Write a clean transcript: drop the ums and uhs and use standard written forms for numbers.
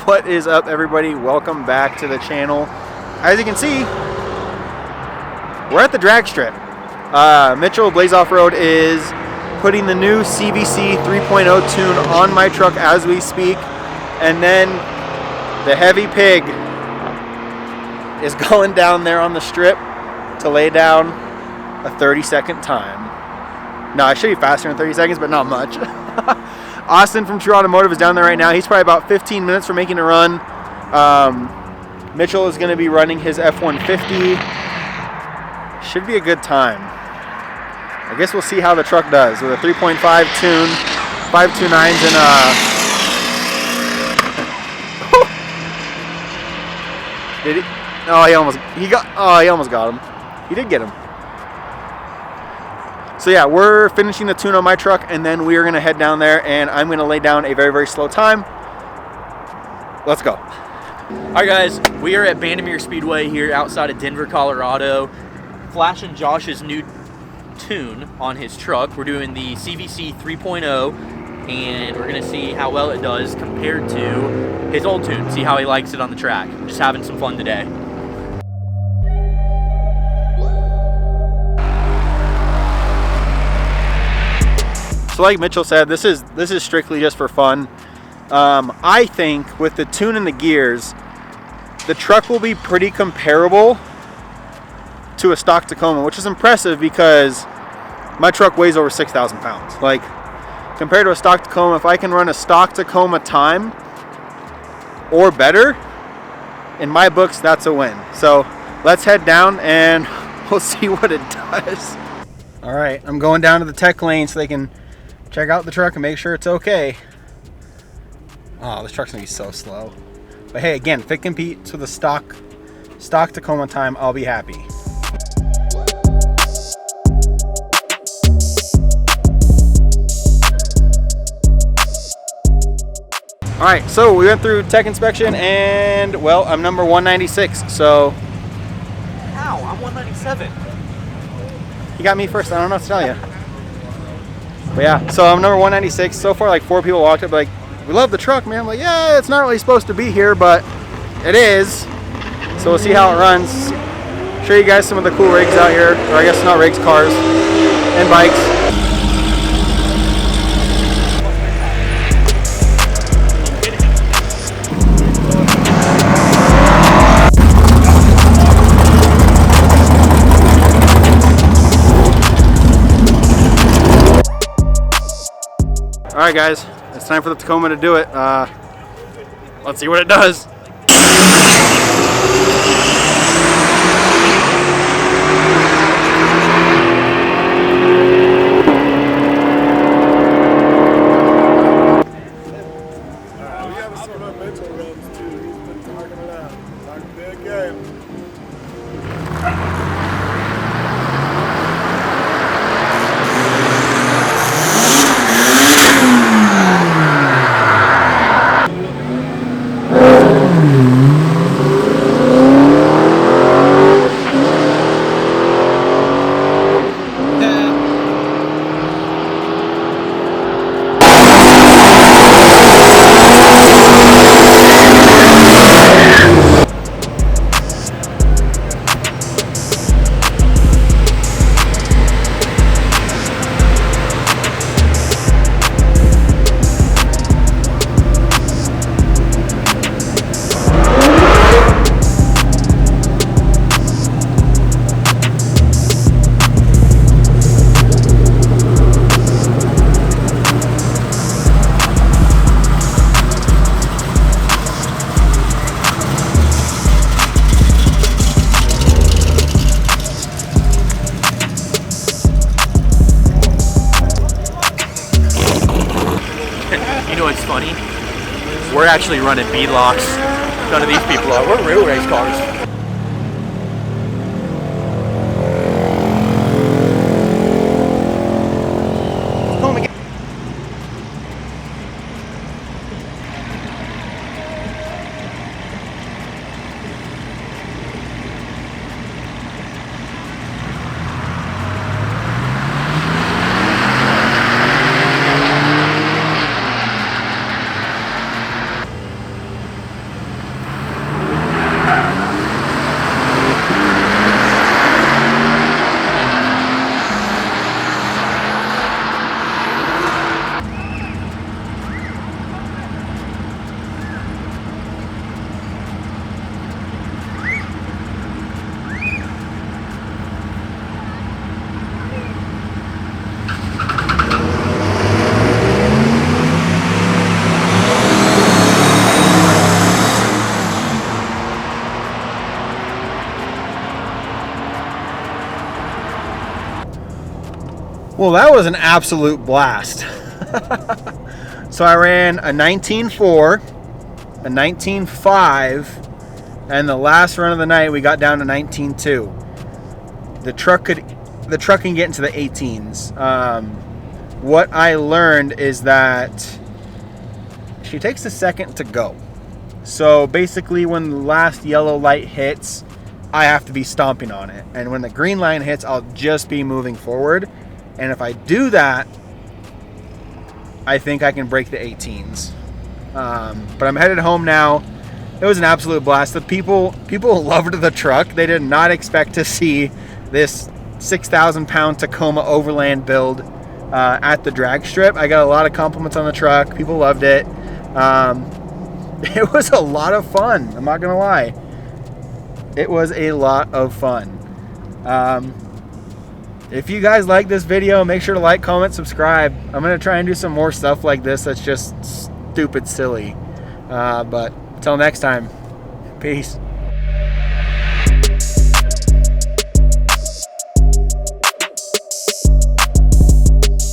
What is up, everybody? Welcome back to the channel. As you can see, we're at the drag strip. Mitchell Blaze Off-Road is putting the new CVC 3.0 tune on my truck as we speak, and then the heavy pig is going down there on the strip to lay down a 30-second time. No, I should be faster than 30 seconds, but not much. Austin from True Automotive is down there right now. He's probably about 15 minutes from making a run. Mitchell is going to be running his F-150. Should be a good time. I guess we'll see how the truck does with a 3.5 tune, 529s, and did he? Oh, he almost got him. He did get him. So yeah, we're finishing the tune on my truck, and then we are going to head down there, and I'm going to lay down a very, very slow time. Let's go. All right, guys, we are at Bandimere Speedway here outside of Denver, Colorado, flashing Josh's new tune on his truck. We're doing the CVC 3.0, and we're going to see how well it does compared to his old tune, see how he likes it on the track. Just having some fun today. So like Mitchell said, this is strictly just for fun. I think with the tune and the gears, the truck will be pretty comparable to a stock Tacoma, which is impressive because my truck weighs over 6,000 pounds. Like, compared to a stock Tacoma, if I can run a stock Tacoma time or better, in my books, that's a win. So let's head down and we'll see what it does. All right, I'm going down to the tech lane so they can check out the truck and make sure it's okay. Oh, this truck's gonna be so slow. But hey, again, if it competes with a stock Tacoma time, I'll be happy. All right, so we went through tech inspection, and well, I'm number 196. So, Ow, I'm 197. You got me first. I don't know what to tell you. But yeah, so I'm number 196. So far, like 4 people walked up like, we love the truck, man. I'm like, yeah, it's not really supposed to be here, but it is. So we'll see how it runs. Show you guys some of the cool rigs out here, or I guess not rigs, cars and bikes. All right, guys, it's time for the Tacoma to do it. Let's see what it does. We have some of mental runs too. He's been talking it out. Like a big game. You know what's funny? We're actually running beadlocks. None of these people are. We're real race cars. Well, that was an absolute blast. So I ran a 19.4, a 19.5, and the last run of the night we got down to 19.2. The truck can get into the 18s. What I learned is that she takes a second to go. So basically when the last yellow light hits, I have to be stomping on it. And when the green line hits, I'll just be moving forward. And if I do that, I think I can break the 18s. But I'm headed home now. It was an absolute blast. The people loved the truck. They did not expect to see this 6,000 pound Tacoma Overland build at the drag strip. I got a lot of compliments on the truck. People loved it. It was a lot of fun. I'm not gonna lie. It was a lot of fun. If you guys like this video, make sure to like, comment, subscribe. I'm gonna try and do some more stuff like this that's just stupid silly. But until next time, peace.